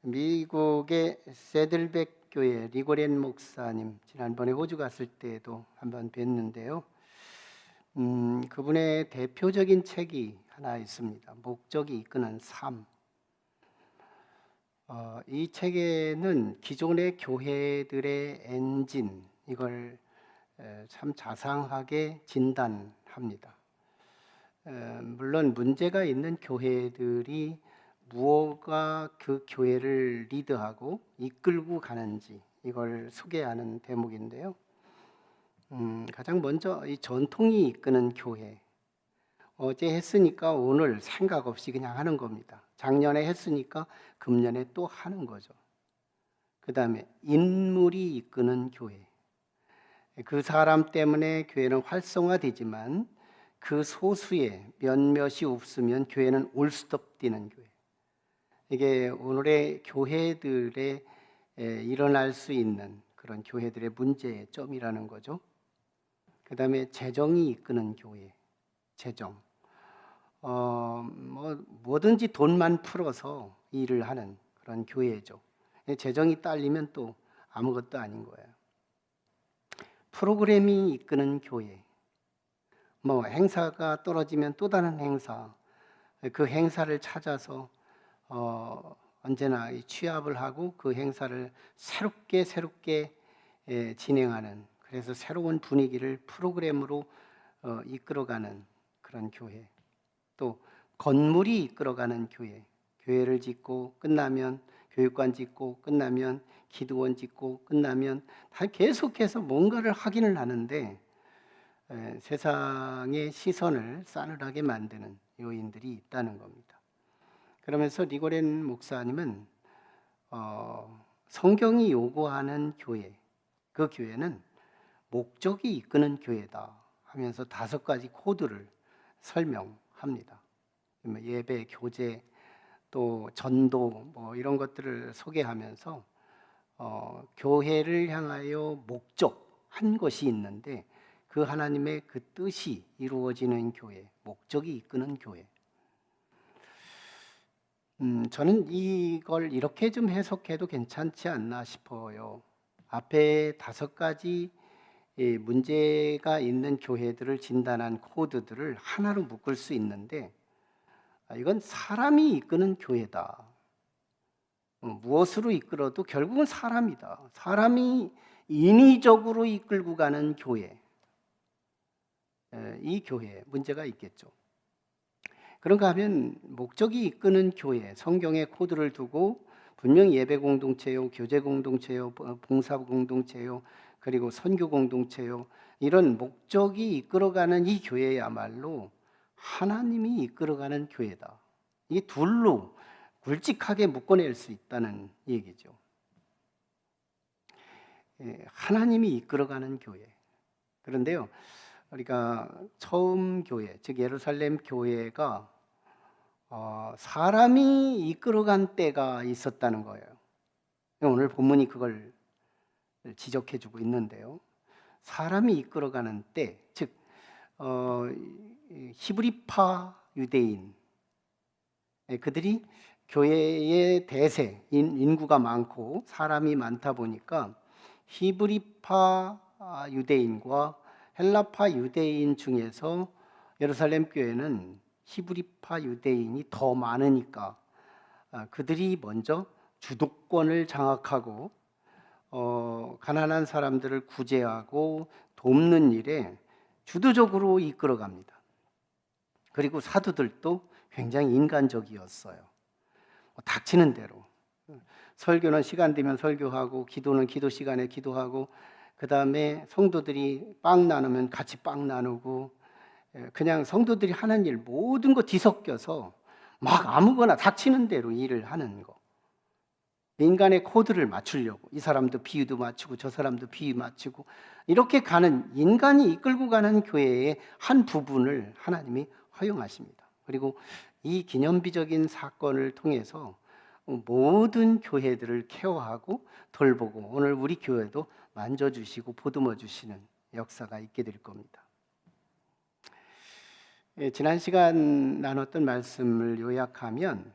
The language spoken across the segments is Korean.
미국의 세들백 교회 리고렌 목사님 지난번에 호주 갔을 때도 한번 뵀는데요. 그분의 대표적인 책이 하나 있습니다. 목적이 이끄는 삶. 이 책에는 기존의 교회들의 엔진 이걸 참 자상하게 진단합니다. 물론 문제가 있는 교회들이 무엇가 그 교회를 리드하고 이끌고 가는지 이걸 소개하는 대목인데요. 가장 먼저 이 전통이 이끄는 교회. 어제 했으니까 오늘 생각 없이 그냥 하는 겁니다. 작년에 했으니까 금년에 또 하는 거죠. 그 다음에 인물이 이끄는 교회. 그 사람 때문에 교회는 활성화되지만 그 소수의 몇몇이 없으면 교회는 올스톱 뛰는 교회. 이게 오늘의 교회들에 일어날 수 있는 그런 교회들의 문제점이라는 거죠. 그 다음에 재정이 이끄는 교회, 재정. 뭐든지 돈만 풀어서 일을 하는 그런 교회죠. 재정이 딸리면 또 아무것도 아닌 거예요. 프로그램이 이끄는 교회. 행사가 떨어지면 또 다른 행사. 그 행사를 찾아서 언제나 취합을 하고 그 행사를 새롭게 진행하는, 그래서 새로운 분위기를 프로그램으로 이끌어가는 그런 교회. 또 건물이 이끌어가는 교회. 교회를 짓고 끝나면 교육관 짓고 끝나면 기도원 짓고 끝나면 다 계속해서 뭔가를 하기는 하는데 세상의 시선을 싸늘하게 만드는 요인들이 있다는 겁니다. 그러면서 리고렌 목사님은 성경이 요구하는 교회, 그 교회는 목적이 이끄는 교회다 하면서 5가지 코드를 설명합니다. 예배, 교제, 또 전도 이런 것들을 소개하면서 교회를 향하여 목적한 것이 있는데 그 하나님의 그 뜻이 이루어지는 교회, 목적이 이끄는 교회. 저는 이걸 이렇게 좀 해석해도 괜찮지 않나 싶어요. 앞에 5가지 문제가 있는 교회들을 진단한 코드들을 하나로 묶을 수 있는데 이건 사람이 이끄는 교회다. 무엇으로 이끌어도 결국은 사람이다. 사람이 인위적으로 이끌고 가는 교회. 이 교회에 문제가 있겠죠. 그런가 하면 목적이 이끄는 교회, 성경의 코드를 두고 분명히 예배 공동체요, 교제 공동체요, 봉사 공동체요, 그리고 선교 공동체요, 이런 목적이 이끌어가는 이 교회야말로 하나님이 이끌어가는 교회다. 이 둘로 굵직하게 묶어낼 수 있다는 얘기죠. 하나님이 이끌어가는 교회. 그런데요, 우리가 처음 교회, 즉 예루살렘 교회가 사람이 이끌어간 때가 있었다는 거예요. 오늘 본문이 그걸 지적해주고 있는데요. 사람이 이끌어가는 때, 즉 히브리파 유대인, 그들이 교회의 대세, 인구가 많고 사람이 많다 보니까 히브리파 유대인과 헬라파 유대인 중에서 예루살렘 교회는 히브리파 유대인이 더 많으니까 그들이 먼저 주도권을 장악하고 가난한 사람들을 구제하고 돕는 일에 주도적으로 이끌어갑니다. 그리고 사도들도 굉장히 인간적이었어요. 닥치는 대로 설교는 시간 되면 설교하고 기도는 기도 시간에 기도하고 그 다음에 성도들이 빵 나누면 같이 빵 나누고 그냥 성도들이 하는 일 모든 거 뒤섞여서 막 아무거나 닥치는 대로 일을 하는 거. 인간의 코드를 맞추려고 이 사람도 비유도 맞추고 저 사람도 비유 맞추고 이렇게 가는, 인간이 이끌고 가는 교회의 한 부분을 하나님이 허용하십니다. 그리고 이 기념비적인 사건을 통해서 모든 교회들을 케어하고 돌보고 오늘 우리 교회도 만져주시고 보듬어 주시는 역사가 있게 될 겁니다. 지난 시간 나눴던 말씀을 요약하면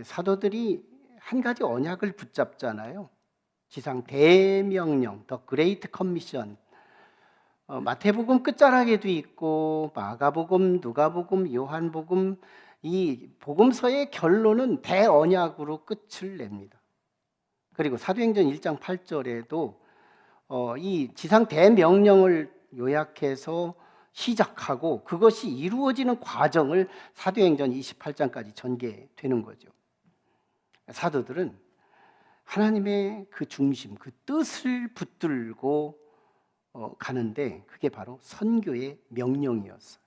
사도들이 한 가지 언약을 붙잡잖아요. 지상 대명령, 더 그레이트 커미션. 마태복음 끝자락에도 있고 마가복음, 누가복음, 요한복음, 이 복음서의 결론은 대언약으로 끝을 냅니다. 그리고 사도행전 1장 8절에도 이 지상 대명령을 요약해서 시작하고 그것이 이루어지는 과정을 사도행전 28장까지 전개되는 거죠. 사도들은 하나님의 그 중심, 그 뜻을 붙들고 가는데 그게 바로 선교의 명령이었어요.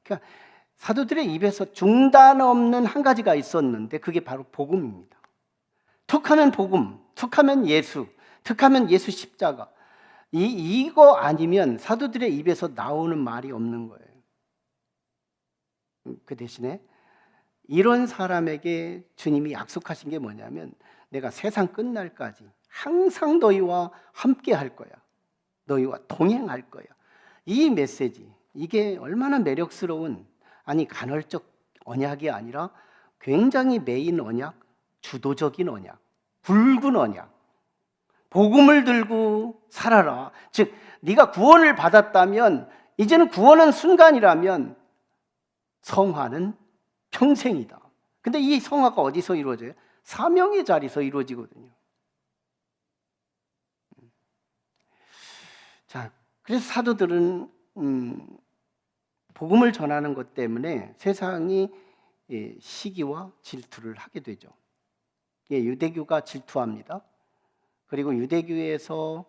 그러니까 사도들의 입에서 중단 없는 한 가지가 있었는데 그게 바로 복음입니다. 툭하면 복음, 툭하면 예수, 툭하면 예수 십자가. 이거 아니면 사도들의 입에서 나오는 말이 없는 거예요. 그 대신에 이런 사람에게 주님이 약속하신 게 뭐냐면 내가 세상 끝날까지 항상 너희와 함께 할 거야. 너희와 동행할 거야. 이 메시지, 이게 얼마나 매력스러운, 아니 간헐적 언약이 아니라 굉장히 메인 언약, 주도적인 언약, 굵은 언약. 복음을 들고 살아라. 즉 네가 구원을 받았다면 이제는 구원은 순간이라면 성화는 평생이다. 근데 이 성화가 어디서 이루어져요? 사명의 자리에서 이루어지거든요. 자, 그래서 사도들은 복음을 전하는 것 때문에 세상이 시기와 질투를 하게 되죠. 유대교가 질투합니다. 그리고 유대교에서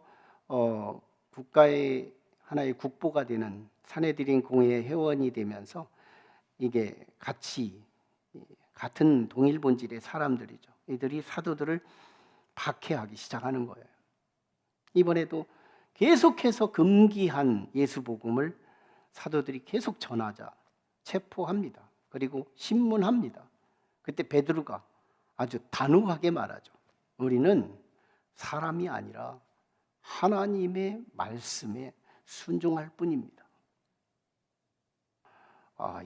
국가의 하나의 국보가 되는 산헤드린 공회의 회원이 되면서 이게 같은 동일 본질의 사람들이죠. 이들이 사도들을 박해하기 시작하는 거예요. 이번에도 계속해서 금기한 예수 복음을 사도들이 계속 전하자 체포합니다. 그리고 신문합니다. 그때 베드로가 아주 단호하게 말하죠. 우리는 사람이 아니라 하나님의 말씀에 순종할 뿐입니다.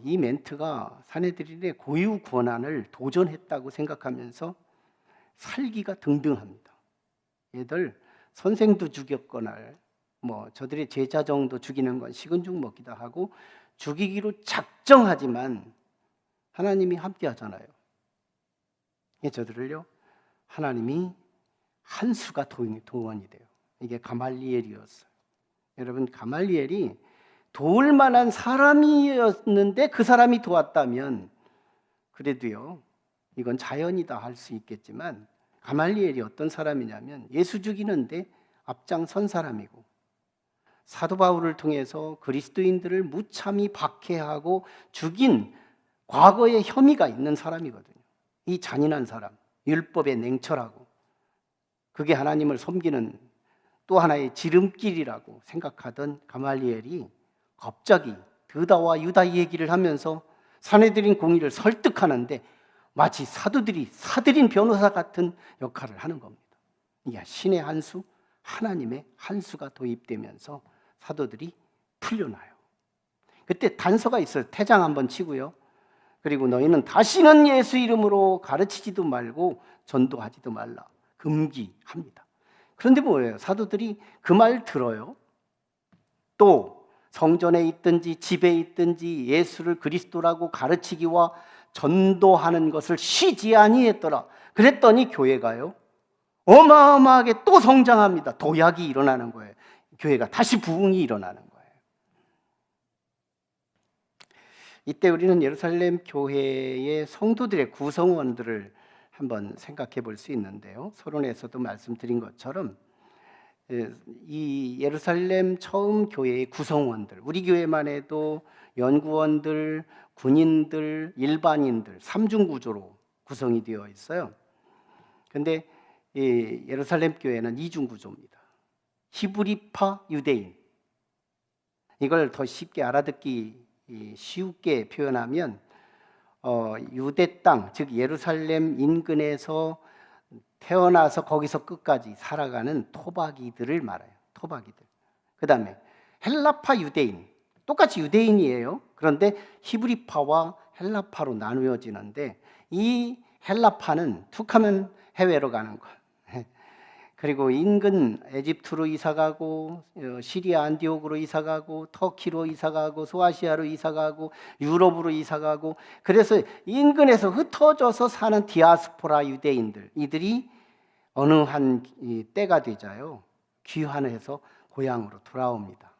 이 멘트가 산헤드린의 고유 권한을 도전했다고 생각하면서 살기가 등등합니다. 얘들 선생도 죽였거나 저들의 제자 정도 죽이는 건 식은 죽 먹기도 하고 죽이기로 작정하지만 하나님이 함께 하잖아요. 저들을요 하나님이 한 수가 동원이 돼요. 이게 가말리엘이었어요. 여러분, 가말리엘이 도울 만한 사람이었는데 그 사람이 도왔다면 그래도요 이건 자연이다 할 수 있겠지만 가말리엘이 어떤 사람이냐면 예수 죽이는데 앞장선 사람이고 사도 바울을 통해서 그리스도인들을 무참히 박해하고 죽인 과거의 혐의가 있는 사람이거든요. 이 잔인한 사람, 율법에 냉철하고 그게 하나님을 섬기는 또 하나의 지름길이라고 생각하던 가말리엘이 갑자기 드다와 유다 얘기를 하면서 산헤드린 공의를 설득하는데 마치 사도들이 사들인 변호사 같은 역할을 하는 겁니다. 이게 신의 한 수, 하나님의 한 수가 도입되면서 사도들이 풀려나요. 그때 단서가 있어요. 태장 한번 치고요. 그리고 너희는 다시는 예수 이름으로 가르치지도 말고 전도하지도 말라. 금기합니다. 그런데 뭐예요? 사도들이 그 말 들어요. 또 성전에 있든지 집에 있든지 예수를 그리스도라고 가르치기와 전도하는 것을 쉬지 아니했더라. 그랬더니 교회가요 어마어마하게 또 성장합니다. 도약이 일어나는 거예요. 교회가 다시 부흥이 일어나는 거예요. 이때 우리는 예루살렘 교회의 성도들의 구성원들을 한번 생각해 볼 수 있는데요. 서론에서도 말씀드린 것처럼 이 예루살렘 처음 교회의 구성원들, 우리 교회만 해도 연구원들, 군인들, 일반인들 3중 구조로 구성이 되어 있어요. 근데 이 예루살렘 교회는 2중 구조입니다. 히브리파 유대인. 이걸 더 쉽게 알아듣기 쉽게 표현하면 유대 땅, 즉 예루살렘 인근에서 태어나서 거기서 끝까지 살아가는 토박이들을 말해요. 토박이들. 그 다음에 헬라파 유대인. 똑같이 유대인이에요. 그런데 히브리파와 헬라파로 나누어지는데 이 헬라파는 툭하면 해외로 가는 것. 그리고 인근 에집트로 이사가고, 시리아 안디옥으로 이사가고, 터키로 이사가고, 소아시아로 이사가고, 유럽으로 이사가고, 그래서 인근에서 흩어져서 사는 디아스포라 유대인들, 이들이 어느 한 때가 되자요, 귀환해서 고향으로 돌아옵니다.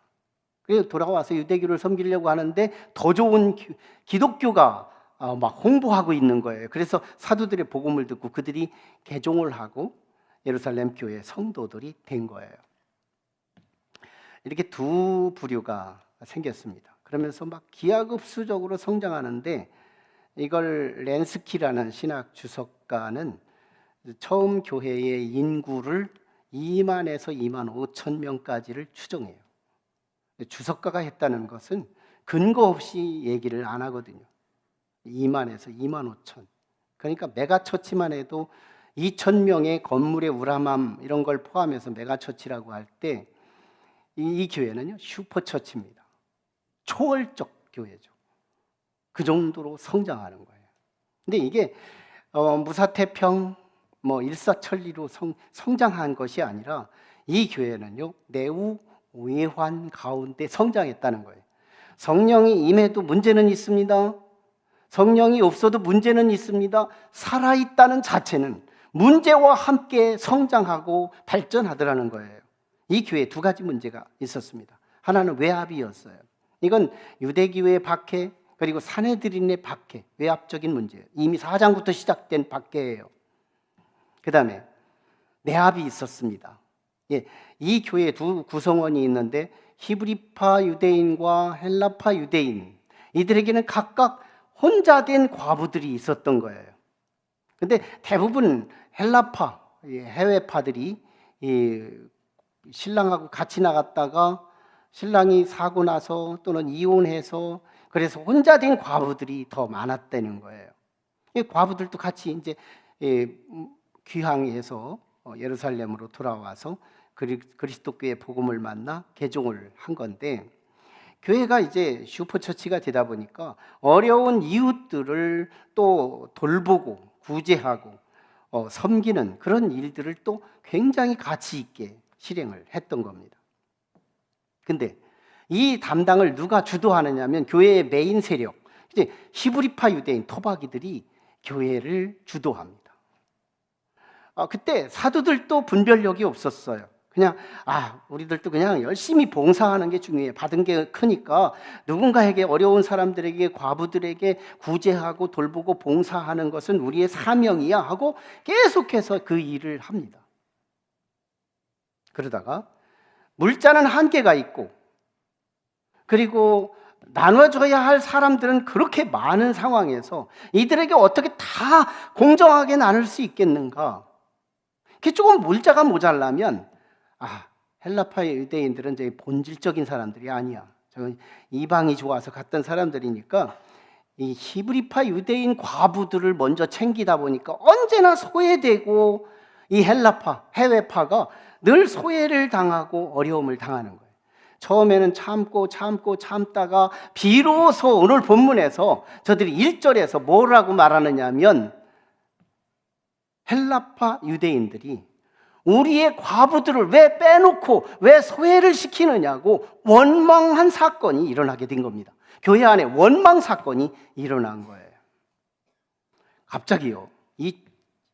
그래서 돌아와서 유대교를 섬기려고 하는데 더 좋은 기독교가 막 홍보하고 있는 거예요. 그래서 사도들의 복음을 듣고 그들이 개종을 하고 예루살렘 교회 성도들이 된 거예요. 이렇게 두 부류가 생겼습니다. 그러면서 막 기하급수적으로 성장하는데, 이걸 렌스키라는 신학 주석가는 처음 교회의 인구를 2만에서 2만 5천 명까지를 추정해요. 주석가가 했다는 것은 근거 없이 얘기를 안 하거든요. 2만에서 2만 5천. 그러니까 메가처치만 해도 2,000명의 건물의 우람함 이런 걸 포함해서 메가처치라고 할 때 이 교회는요, 슈퍼처치입니다. 초월적 교회죠. 그 정도로 성장하는 거예요. 근데 이게 무사태평 일사천리로 성장한 것이 아니라, 이 교회는요, 내우 외환 가운데 성장했다는 거예요. 성령이 임해도 문제는 있습니다. 성령이 없어도 문제는 있습니다. 살아있다는 자체는 문제와 함께 성장하고 발전하더라는 거예요. 이 교회에 두 가지 문제가 있었습니다. 하나는 외압이었어요. 이건 유대교의 박해, 그리고 사내들인의 박해, 외압적인 문제예요. 이미 4장부터 시작된 박해예요. 그 다음에 내압이 있었습니다. 이 교회에 두 구성원이 있는데, 히브리파 유대인과 헬라파 유대인, 이들에게는 각각 혼자 된 과부들이 있었던 거예요. 근데 대부분 헬라파, 해외파들이 신랑하고 같이 나갔다가 신랑이 사고 나서 또는 이혼해서, 그래서 혼자 된 과부들이 더 많았다는 거예요. 이 과부들도 같이 이제 귀향해서 예루살렘으로 돌아와서 그리스도교의 복음을 만나 개종을 한 건데, 교회가 이제 슈퍼처치가 되다 보니까 어려운 이웃들을 또 돌보고 구제하고 섬기는 그런 일들을 또 굉장히 가치 있게 실행을 했던 겁니다. 근데 이 담당을 누가 주도하느냐면, 교회의 메인 세력, 이제 히브리파 유대인 토박이들이 교회를 주도합니다. 그때 사도들도 분별력이 없었어요. 그냥 우리들도 그냥 열심히 봉사하는 게 중요해. 받은 게 크니까 누군가에게, 어려운 사람들에게, 과부들에게 구제하고 돌보고 봉사하는 것은 우리의 사명이야 하고 계속해서 그 일을 합니다. 그러다가 물자는 한계가 있고, 그리고 나눠줘야 할 사람들은 그렇게 많은 상황에서 이들에게 어떻게 다 공정하게 나눌 수 있겠는가? 그게 조금 물자가 모자라면, 헬라파의 유대인들은 이제 본질적인 사람들이 아니야, 저는 이방이 좋아서 갔던 사람들이니까, 이 히브리파 유대인 과부들을 먼저 챙기다 보니까 언제나 소외되고, 이 헬라파, 해외파가 늘 소외를 당하고 어려움을 당하는 거예요. 처음에는 참다가 비로소 오늘 본문에서 저들이 1절에서 뭐라고 말하느냐면, 헬라파 유대인들이 우리의 과부들을 왜 빼놓고 왜 소외를 시키느냐고 원망한 사건이 일어나게 된 겁니다. 교회 안에 원망 사건이 일어난 거예요. 갑자기요, 이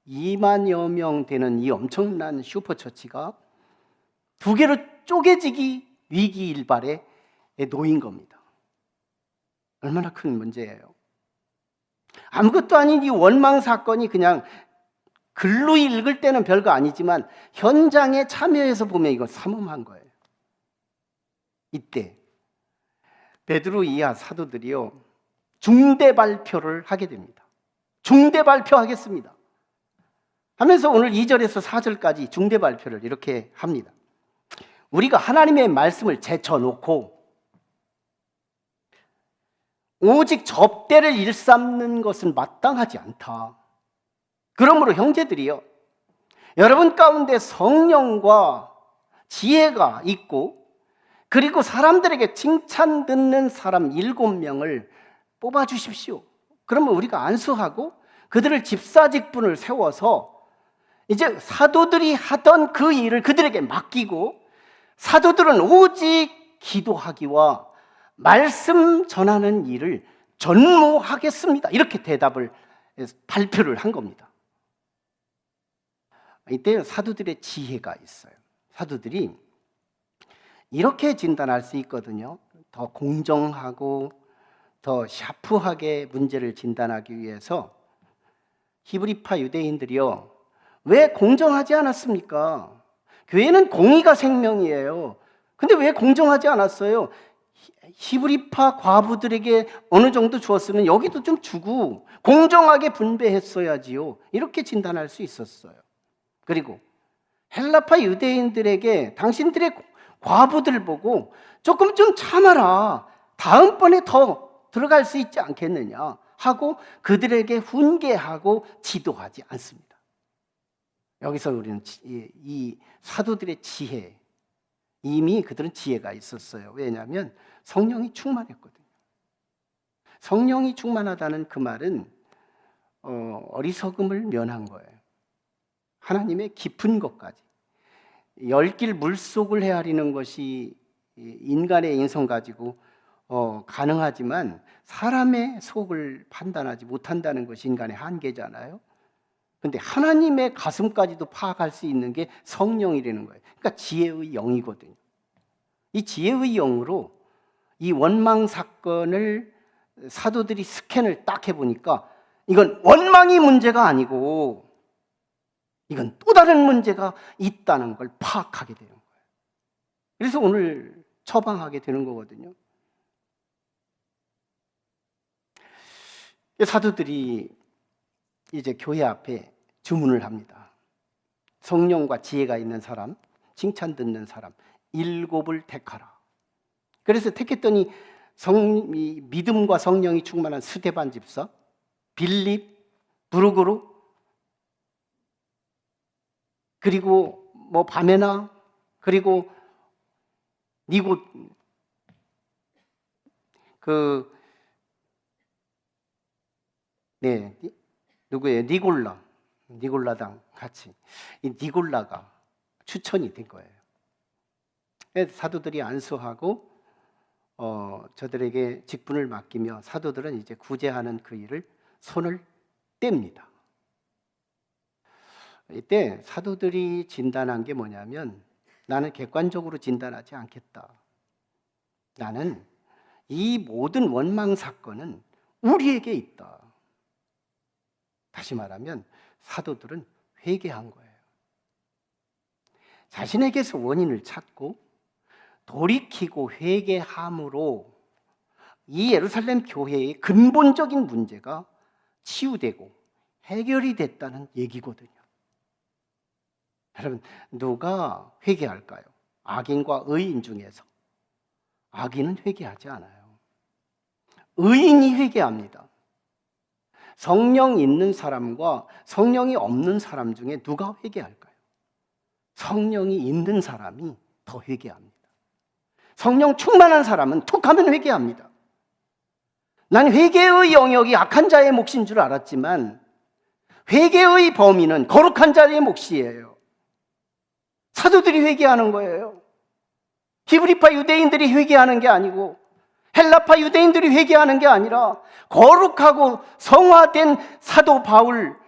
2만여 명 되는 이 엄청난 슈퍼처치가 두 개로 쪼개지기 위기일발에 놓인 겁니다. 얼마나 큰 문제예요. 아무것도 아닌 이 원망 사건이 그냥 글로 읽을 때는 별거 아니지만 현장에 참여해서 보면 이거 삼엄한 거예요. 이때 베드로 이하 사도들이요, 중대 발표를 하게 됩니다. 중대 발표하겠습니다 하면서 오늘 2절에서 4절까지 중대 발표를 이렇게 합니다. 우리가 하나님의 말씀을 제쳐놓고 오직 접대를 일삼는 것은 마땅하지 않다. 그러므로 형제들이요, 여러분 가운데 성령과 지혜가 있고, 그리고 사람들에게 칭찬 듣는 사람 7명을 뽑아주십시오. 그러면 우리가 안수하고 그들을 집사직분을 세워서 이제 사도들이 하던 그 일을 그들에게 맡기고, 사도들은 오직 기도하기와 말씀 전하는 일을 전무하겠습니다. 이렇게 발표를 한 겁니다. 이때 사도들의 지혜가 있어요. 사도들이 이렇게 진단할 수 있거든요. 더 공정하고 더 샤프하게 문제를 진단하기 위해서 히브리파 유대인들이요, 왜 공정하지 않았습니까? 교회는 공의가 생명이에요. 근데 왜 공정하지 않았어요? 히브리파 과부들에게 어느 정도 주었으면 여기도 좀 주고 공정하게 분배했어야지요. 이렇게 진단할 수 있었어요. 그리고 헬라파 유대인들에게 당신들의 과부들 보고 조금 좀 참아라, 다음번에 더 들어갈 수 있지 않겠느냐 하고 그들에게 훈계하고 지도하지 않습니다. 여기서 우리는 이 사도들의 지혜, 이미 그들은 지혜가 있었어요. 왜냐하면 성령이 충만했거든요. 성령이 충만하다는 그 말은 어리석음을 면한 거예요. 하나님의 깊은 것까지, 열길 물속을 헤아리는 것이 인간의 인성 가지고 가능하지만 사람의 속을 판단하지 못한다는 것이 인간의 한계잖아요. 근데 하나님의 가슴까지도 파악할 수 있는 게 성령이라는 거예요. 그러니까 지혜의 영이거든요. 이 지혜의 영으로 이 원망 사건을 사도들이 스캔을 딱 해보니까 이건 원망이 문제가 아니고 이건 또 다른 문제가 있다는 걸 파악하게 되는 거예요. 그래서 오늘 처방하게 되는 거거든요. 사도들이 이제 교회 앞에 주문을 합니다. 성령과 지혜가 있는 사람, 칭찬 듣는 사람 7을 택하라. 그래서 택했더니 믿음과 성령이 충만한 스데반 집사, 빌립, 브루고로, 그리고 바메나, 그리고 누구예요? 니골라당 같이 이 니골라가 추천이 된 거예요. 사도들이 안수하고 저들에게 직분을 맡기며 사도들은 이제 구제하는 그 일을 손을 뗍니다. 이때 사도들이 진단한 게 뭐냐면, 나는 객관적으로 진단하지 않겠다. 나는 이 모든 원망 사건은 우리에게 있다. 다시 말하면 사도들은 회개한 거예요. 자신에게서 원인을 찾고 돌이키고 회개함으로 이 예루살렘 교회의 근본적인 문제가 치유되고 해결이 됐다는 얘기거든요. 여러분, 누가 회개할까요? 악인과 의인 중에서 악인은 회개하지 않아요. 의인이 회개합니다. 성령 있는 사람과 성령이 없는 사람 중에 누가 회개할까요? 성령이 있는 사람이 더 회개합니다. 성령 충만한 사람은 툭 하면 회개합니다. 난 회개의 영역이 악한 자의 몫인 줄 알았지만 회개의 범위는 거룩한 자의 몫이에요. 사도들이 회개하는 거예요. 히브리파 유대인들이 회개하는 게 아니고 헬라파 유대인들이 회개하는 게 아니라 거룩하고 성화된 사도 바울,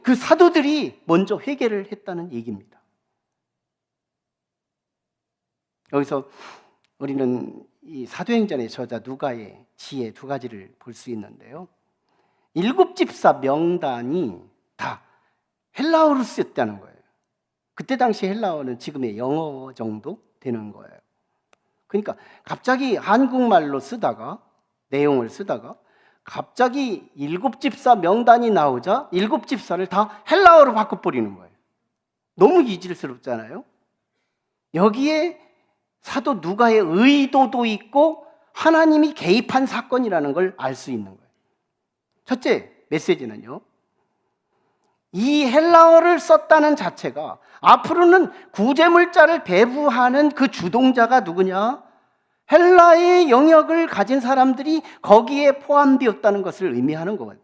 그 사도들이 먼저 회개를 했다는 얘기입니다. 여기서 우리는 이 사도행전의 저자 누가의 지혜 2가지를 볼 수 있는데요. 7 집사 명단이 다 헬라어로 쓰였다는 거예요. 그때 당시 헬라어는 지금의 영어 정도 되는 거예요. 그러니까 갑자기 한국말로 내용을 쓰다가 갑자기 7 집사 명단이 나오자 7 집사를 다 헬라어로 바꿔버리는 거예요. 너무 이질스럽잖아요. 여기에 사도 누가의 의도도 있고 하나님이 개입한 사건이라는 걸 알 수 있는 거예요. 첫째 메시지는요, 이 헬라어를 썼다는 자체가 앞으로는 구제물자를 배부하는 그 주동자가 누구냐? 헬라의 영역을 가진 사람들이 거기에 포함되었다는 것을 의미하는 거거든요.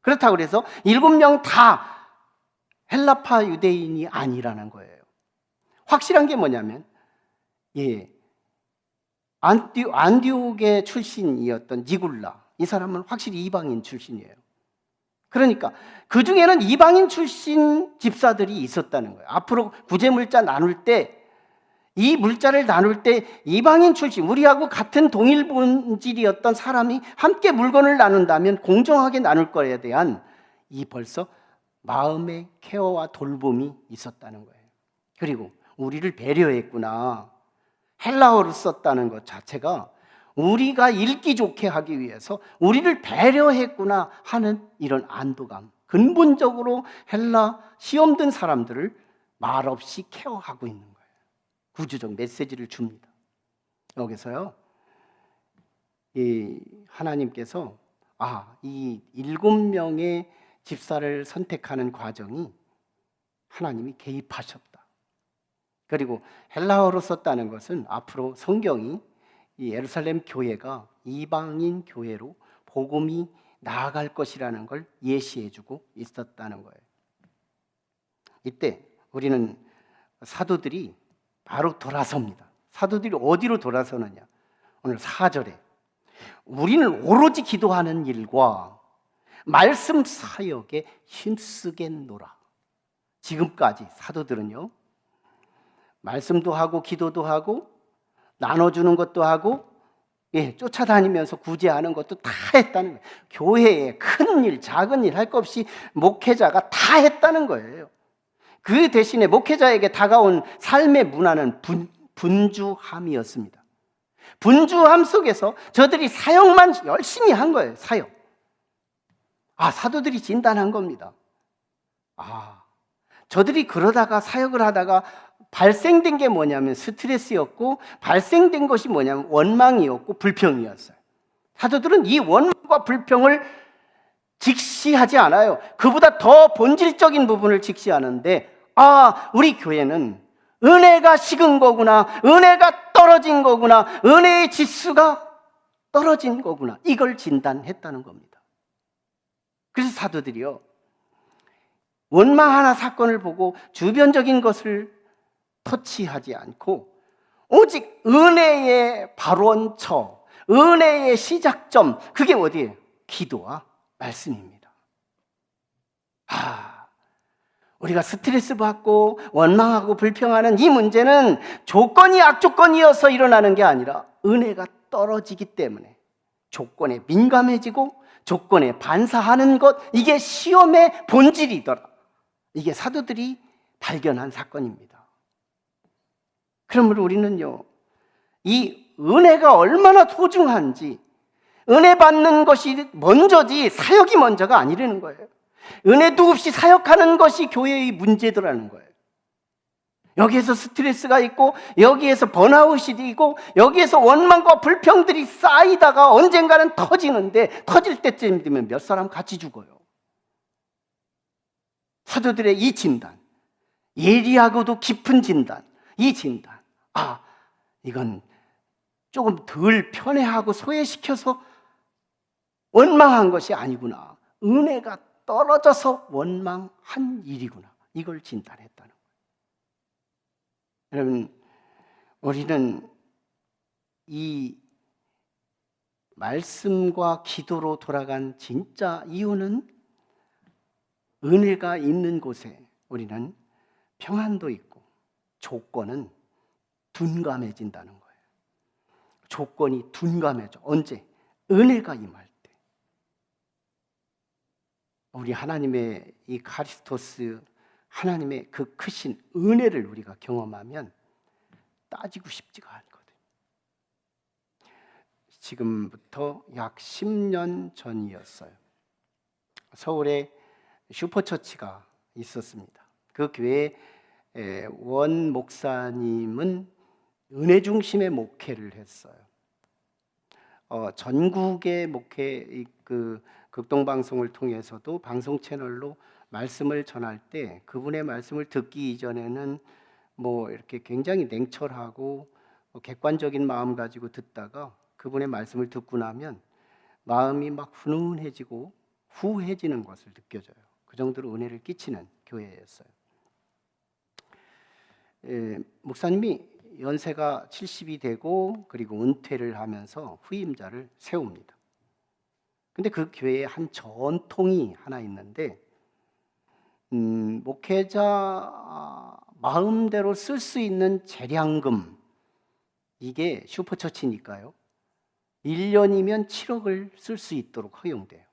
그렇다고 그래서 7명 다 헬라파 유대인이 아니라는 거예요. 확실한 게 뭐냐면 안디옥의 출신이었던 니굴라, 이 사람은 확실히 이방인 출신이에요. 그러니까 그 중에는 이방인 출신 집사들이 있었다는 거예요. 앞으로 구제물자 나눌 때, 이 물자를 나눌 때 이방인 출신, 우리하고 같은 동일 본질이었던 사람이 함께 물건을 나눈다면 공정하게 나눌 거에 대한 이 벌써 마음의 케어와 돌봄이 있었다는 거예요. 그리고 우리를 배려했구나, 헬라어로 썼다는 것 자체가 우리가 읽기 좋게 하기 위해서 우리를 배려했구나 하는 이런 안도감, 근본적으로 헬라 시험 든 사람들을 말없이 케어하고 있는 거예요. 구주적 메시지를 줍니다. 여기서요, 이 하나님께서 이 7명의 집사를 선택하는 과정이 하나님이 개입하셨다. 그리고 헬라어로 썼다는 것은 앞으로 성경이 이 예루살렘 교회가 이방인 교회로 복음이 나아갈 것이라는 걸 예시해주고 있었다는 거예요. 이때 우리는 사도들이 바로 돌아섭니다. 사도들이 어디로 돌아서느냐? 오늘 4절에 우리는 오로지 기도하는 일과 말씀 사역에 힘쓰겠노라. 지금까지 사도들은요, 말씀도 하고 기도도 하고 나눠주는 것도 하고 쫓아다니면서 구제하는 것도 다 했다는 거예요. 교회에 큰 일, 작은 일 할 것 없이 목회자가 다 했다는 거예요. 그 대신에 목회자에게 다가온 삶의 문화는 분주함이었습니다. 분주함 속에서 저들이 사역만 열심히 한 거예요. 사역. 사도들이 진단한 겁니다. 저들이 그러다가 사역을 하다가 발생된 게 뭐냐면 스트레스였고, 발생된 것이 뭐냐면 원망이었고 불평이었어요. 사도들은 이 원망과 불평을 직시하지 않아요. 그보다 더 본질적인 부분을 직시하는데, 우리 교회는 은혜가 식은 거구나, 은혜가 떨어진 거구나, 은혜의 지수가 떨어진 거구나, 이걸 진단했다는 겁니다. 그래서 사도들이요, 원망 하나 사건을 보고 주변적인 것을 터치하지 않고 오직 은혜의 발원처, 은혜의 시작점, 그게 어디예요? 기도와 말씀입니다. 우리가 스트레스 받고 원망하고 불평하는 이 문제는 조건이 악조건이어서 일어나는 게 아니라 은혜가 떨어지기 때문에 조건에 민감해지고 조건에 반사하는 것, 이게 시험의 본질이더라. 이게 사도들이 발견한 사건입니다. 그러므로 우리는요, 이 은혜가 얼마나 소중한지, 은혜 받는 것이 먼저지 사역이 먼저가 아니라는 거예요. 은혜도 없이 사역하는 것이 교회의 문제더라는 거예요. 여기에서 스트레스가 있고, 여기에서 번아웃이 있고, 여기에서 원망과 불평들이 쌓이다가 언젠가는 터지는데, 터질 때쯤 되면 몇 사람 같이 죽어요. 사도들의 이 진단, 예리하고도 깊은 진단, 이 진단, 이건 조금 덜 편애하고 소외시켜서 원망한 것이 아니구나, 은혜가 떨어져서 원망한 일이구나, 이걸 진단했다는 거예요. 여러분, 우리는 이 말씀과 기도로 돌아간 진짜 이유는 은혜가 있는 곳에 우리는 평안도 있고 조건은 둔감해진다는 거예요. 조건이 둔감해져. 언제? 은혜가 임할 때. 우리 하나님의 이 카리스토스, 하나님의 그 크신 은혜를 우리가 경험하면 따지고 싶지가 않거든요. 지금부터 약 10년 전이었어요. 서울에 슈퍼처치가 있었습니다. 그 교회 원 목사님은 은혜 중심의 목회를 했어요. 전국의 목회, 그 극동방송을 통해서도 방송 채널로 말씀을 전할 때 그분의 말씀을 듣기 이전에는 이렇게 굉장히 냉철하고 객관적인 마음 가지고 듣다가 그분의 말씀을 듣고 나면 마음이 막 훈훈해지고 후해지는 것을 느껴져요. 그 정도로 은혜를 끼치는 교회였어요. 목사님이 연세가 70이 되고 그리고 은퇴를 하면서 후임자를 세웁니다. 근데 그 교회에 한 전통이 하나 있는데 목회자 마음대로 쓸 수 있는 재량금, 이게 슈퍼처치니까요 1년이면 7억을 쓸 수 있도록 허용돼요.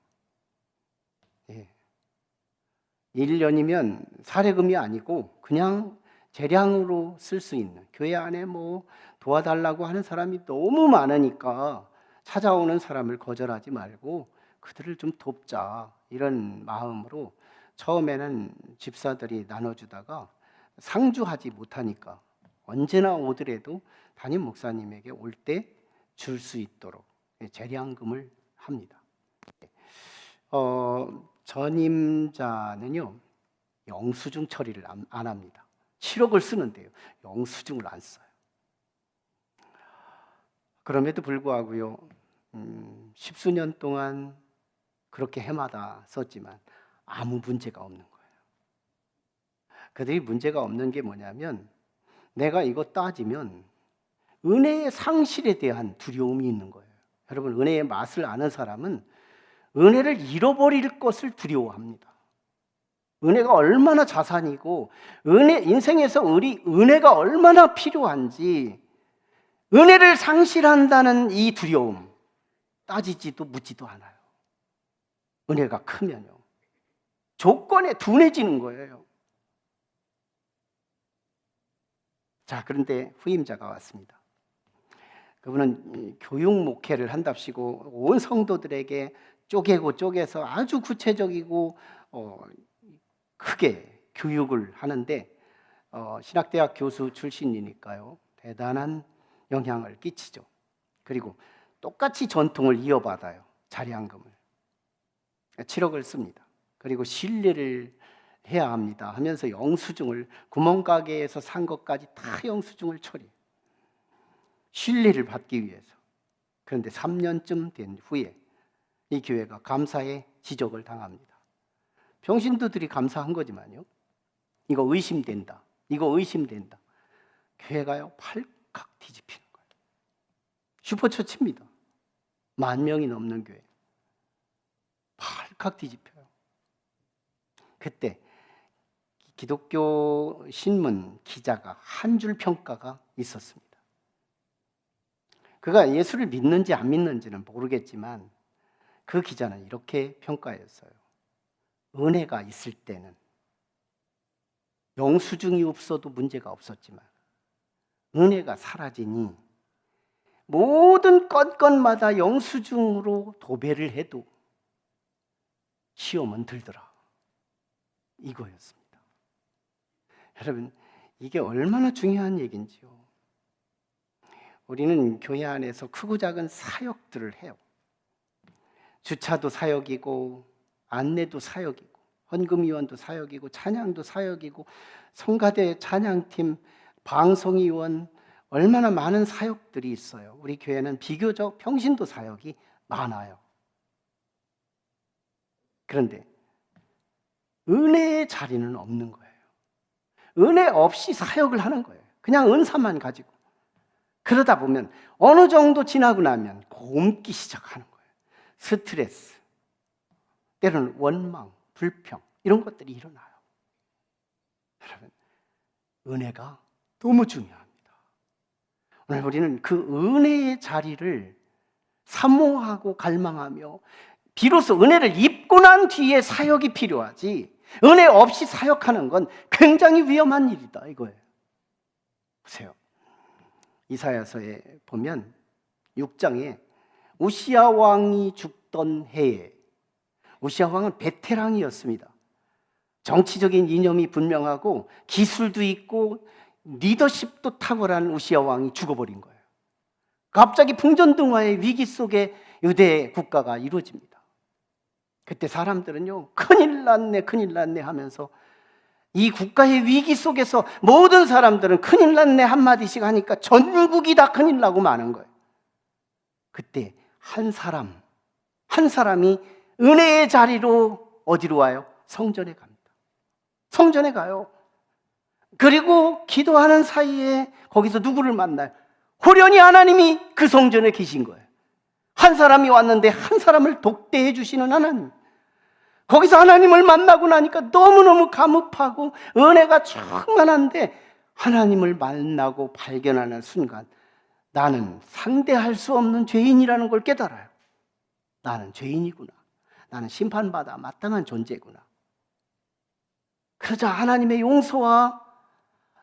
1년이면 사례금이 아니고 그냥 재량으로 쓸 수 있는, 교회 안에 뭐 도와달라고 하는 사람이 너무 많으니까 찾아오는 사람을 거절하지 말고 그들을 좀 돕자, 이런 마음으로 처음에는 집사들이 나눠주다가 상주하지 못하니까 언제나 오더라도 담임 목사님에게 올 때 줄 수 있도록 재량금을 합니다. 전임자는요 영수증 처리를 안 합니다. 7억을 쓰는데요 영수증을 안 써요. 그럼에도 불구하고요 10수년 동안 그렇게 해마다 썼지만 아무 문제가 없는 거예요. 그들이 문제가 없는 게 뭐냐면, 내가 이거 따지면 은혜의 상실에 대한 두려움이 있는 거예요. 여러분, 은혜의 맛을 아는 사람은 은혜를 잃어버릴 것을 두려워합니다. 은혜가 얼마나 자산이고 인생에서 은혜가 얼마나 필요한지, 은혜를 상실한다는 이 두려움, 따지지도 묻지도 않아요. 은혜가 크면요 조건에 둔해지는 거예요. 자, 그런데 후임자가 왔습니다. 그분은 교육 목회를 한답시고 온 성도들에게 쪼개서 아주 구체적이고 크게 교육을 하는데 신학대학 교수 출신이니까요 대단한 영향을 끼치죠. 그리고 똑같이 전통을 이어받아요. 자량금을 7억을 씁니다. 그리고 신뢰를 해야 합니다 하면서 영수증을, 구멍가게에서 산 것까지 다 영수증을 처리해요. 신뢰를 받기 위해서. 그런데 3년쯤 된 후에 이 교회가 감사의 지적을 당합니다. 평신도들이 감사한 거지만요 이거 의심된다. 교회가요 팔칵 뒤집히는 거예요. 슈퍼처치입니다. 10,000명이 넘는 교회. 팔칵 뒤집혀요. 그때 기독교 신문 기자가 한 줄 평가가 있었습니다. 그가 예수를 믿는지 안 믿는지는 모르겠지만 그 기자는 이렇게 평가했어요. 은혜가 있을 때는 영수증이 없어도 문제가 없었지만 은혜가 사라지니 모든 건건마다 영수증으로 도배를 해도 시험은 들더라. 이거였습니다. 여러분, 이게 얼마나 중요한 얘기인지요. 우리는 교회 안에서 크고 작은 사역들을 해요. 주차도 사역이고 안내도 사역이고 헌금위원도 사역이고 찬양도 사역이고 성가대 찬양팀, 방송위원, 얼마나 많은 사역들이 있어요. 우리 교회는 비교적 평신도 사역이 많아요. 그런데 은혜의 자리는 없는 거예요. 은혜 없이 사역을 하는 거예요. 그냥 은사만 가지고. 그러다 보면 어느 정도 지나고 나면 곪기 시작하는 거예요. 스트레스, 때로는 원망, 불평, 이런 것들이 일어나요. 여러분, 은혜가 너무 중요합니다. 오늘 우리는 그 은혜의 자리를 사모하고 갈망하며, 비로소 은혜를 입고 난 뒤에 사역이 필요하지, 은혜 없이 사역하는 건 굉장히 위험한 일이다 이거예요. 보세요. 이사야서에 보면 6장에 우시야 왕이 죽던 해에, 우시야 왕은 베테랑이었습니다. 정치적인 이념이 분명하고 기술도 있고 리더십도 탁월한 우시야 왕이 죽어버린 거예요. 갑자기 풍전등화의 위기 속에 유대 국가가 이루어집니다. 그때 사람들은요 큰일 났네 하면서, 이 국가의 위기 속에서 모든 사람들은 큰일 났네 한마디씩 하니까 전국이 다 큰일 나고 마는 거예요. 그때 한 사람이 은혜의 자리로 어디로 와요? 성전에 갑니다. 성전에 가요. 그리고 기도하는 사이에 거기서 누구를 만나요? 호련히 하나님이 그 성전에 계신 거예요. 한 사람이 왔는데 한 사람을 독대해 주시는 하나님. 거기서 하나님을 만나고 나니까 너무너무 감흡하고 은혜가 충만한데, 하나님을 만나고 발견하는 순간 나는 상대할 수 없는 죄인이라는 걸 깨달아요. 나는 죄인이구나. 나는 심판받아 마땅한 존재구나. 그러자 하나님의 용서와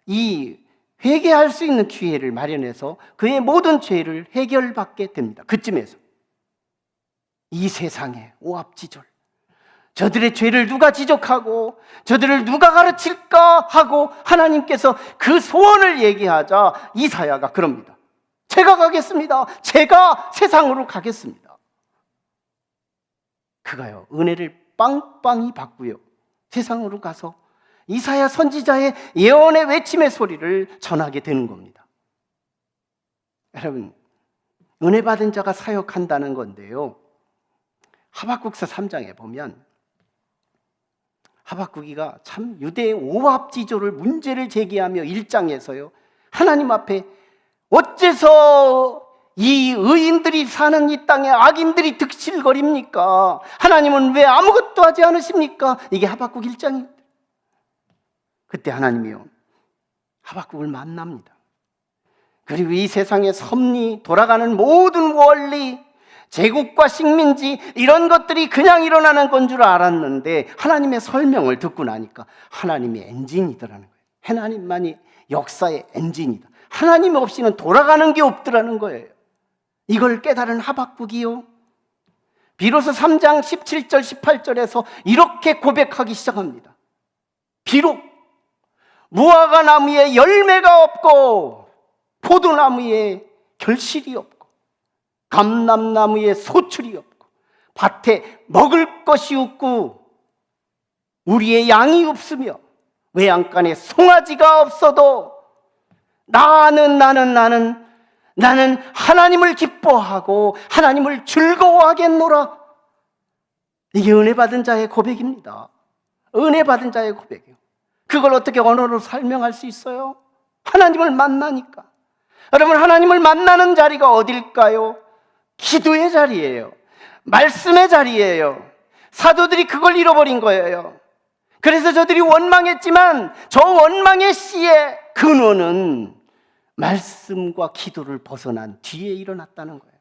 이 회개할 수 있는 기회를 마련해서 그의 모든 죄를 해결받게 됩니다. 그쯤에서 이 세상의 오합지졸, 저들의 죄를 누가 지적하고 저들을 누가 가르칠까 하고 하나님께서 그 소원을 얘기하자 이사야가 그럽니다. 제가 가겠습니다. 제가 세상으로 가겠습니다. 그가요, 은혜를 빵빵히 받고요, 세상으로 가서 이사야 선지자의 예언의 외침의 소리를 전하게 되는 겁니다. 여러분, 은혜 받은 자가 사역한다는 건데요, 하박국서 3장에 보면 하박국이가 참 유대의 오합지졸을 문제를 제기하며 1장에서요 하나님 앞에 어째서 이 의인들이 사는 이 땅에 악인들이 득실거립니까? 하나님은 왜 아무것도 하지 않으십니까? 이게 하박국 1장입니다. 그때 하나님이요 하박국을 만납니다. 그리고 이 세상의 섭리, 돌아가는 모든 원리, 제국과 식민지, 이런 것들이 그냥 일어나는 건 줄 알았는데 하나님의 설명을 듣고 나니까 하나님의 엔진이더라는 거예요. 하나님만이 역사의 엔진이다. 하나님 없이는 돌아가는 게 없더라는 거예요. 이걸 깨달은 하박국이요 비로소 3장 17절 18절에서 이렇게 고백하기 시작합니다. 비록 무화과 나무에 열매가 없고 포도나무에 결실이 없고 감람나무에 소출이 없고 밭에 먹을 것이 없고 우리의 양이 없으며 외양간에 송아지가 없어도 나는 하나님을 기뻐하고 하나님을 즐거워하겠노라. 이게 은혜 받은 자의 고백입니다. 은혜 받은 자의 고백이요. 그걸 어떻게 언어로 설명할 수 있어요? 하나님을 만나니까. 여러분, 하나님을 만나는 자리가 어딜까요? 기도의 자리예요. 말씀의 자리예요. 사도들이 그걸 잃어버린 거예요. 그래서 저들이 원망했지만 저 원망의 씨의 근원은 말씀과 기도를 벗어난 뒤에 일어났다는 거예요.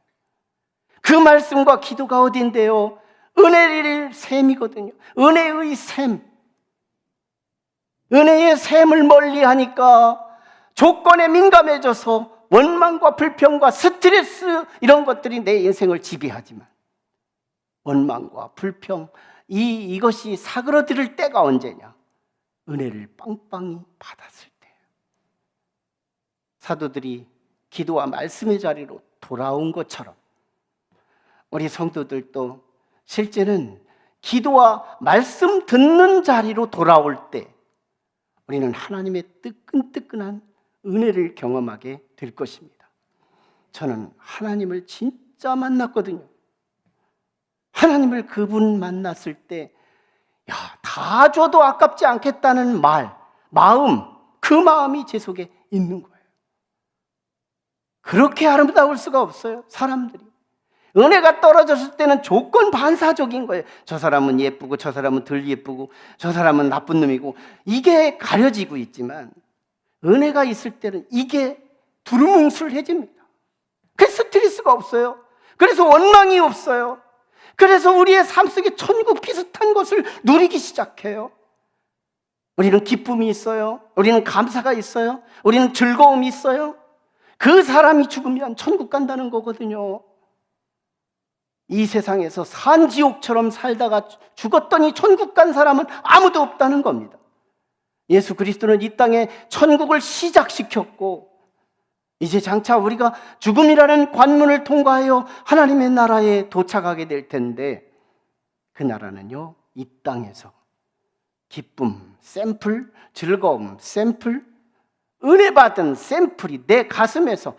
그 말씀과 기도가 어딘데요? 은혜의 샘이거든요. 은혜의 샘. 은혜의 샘을 멀리하니까 조건에 민감해져서 원망과 불평과 스트레스, 이런 것들이 내 인생을 지배하지만 원망과 불평, 이것이 사그러들 때가 언제냐? 은혜를 빵빵히 받았을 때예요. 사도들이 기도와 말씀의 자리로 돌아온 것처럼 우리 성도들도 실제는 기도와 말씀 듣는 자리로 돌아올 때 우리는 하나님의 뜨끈뜨끈한 은혜를 경험하게 될 것입니다. 저는 하나님을 진짜 만났거든요. 하나님을 그분 만났을 때 다 줘도 아깝지 않겠다는 마음, 그 마음이 제 속에 있는 거예요. 그렇게 아름다울 수가 없어요. 사람들이 은혜가 떨어졌을 때는 조건 반사적인 거예요. 저 사람은 예쁘고 저 사람은 덜 예쁘고 저 사람은 나쁜 놈이고, 이게 가려지고 있지만 은혜가 있을 때는 이게 두루뭉술해집니다. 그래서 스트레스가 없어요. 그래서 원망이 없어요. 그래서 우리의 삶 속에 천국 비슷한 것을 누리기 시작해요. 우리는 기쁨이 있어요. 우리는 감사가 있어요. 우리는 즐거움이 있어요. 그 사람이 죽으면 천국 간다는 거거든요. 이 세상에서 산지옥처럼 살다가 죽었더니 천국 간 사람은 아무도 없다는 겁니다. 예수 그리스도는 이 땅에 천국을 시작시켰고 이제 장차 우리가 죽음이라는 관문을 통과하여 하나님의 나라에 도착하게 될 텐데, 그 나라는요 이 땅에서 기쁨 샘플, 즐거움 샘플, 은혜 받은 샘플이 내 가슴에서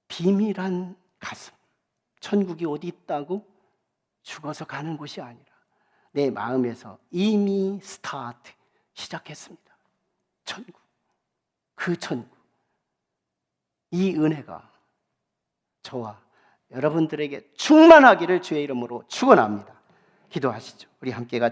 비밀한 가슴. 천국이 어디 있다고? 죽어서 가는 곳이 아니라 내 마음에서 이미 스타트 시작했습니다. 천국, 그 천국. 이 은혜가 저와 여러분들에게 충만하기를 주의 이름으로 축원합니다. 기도하시죠. 우리 함께 같이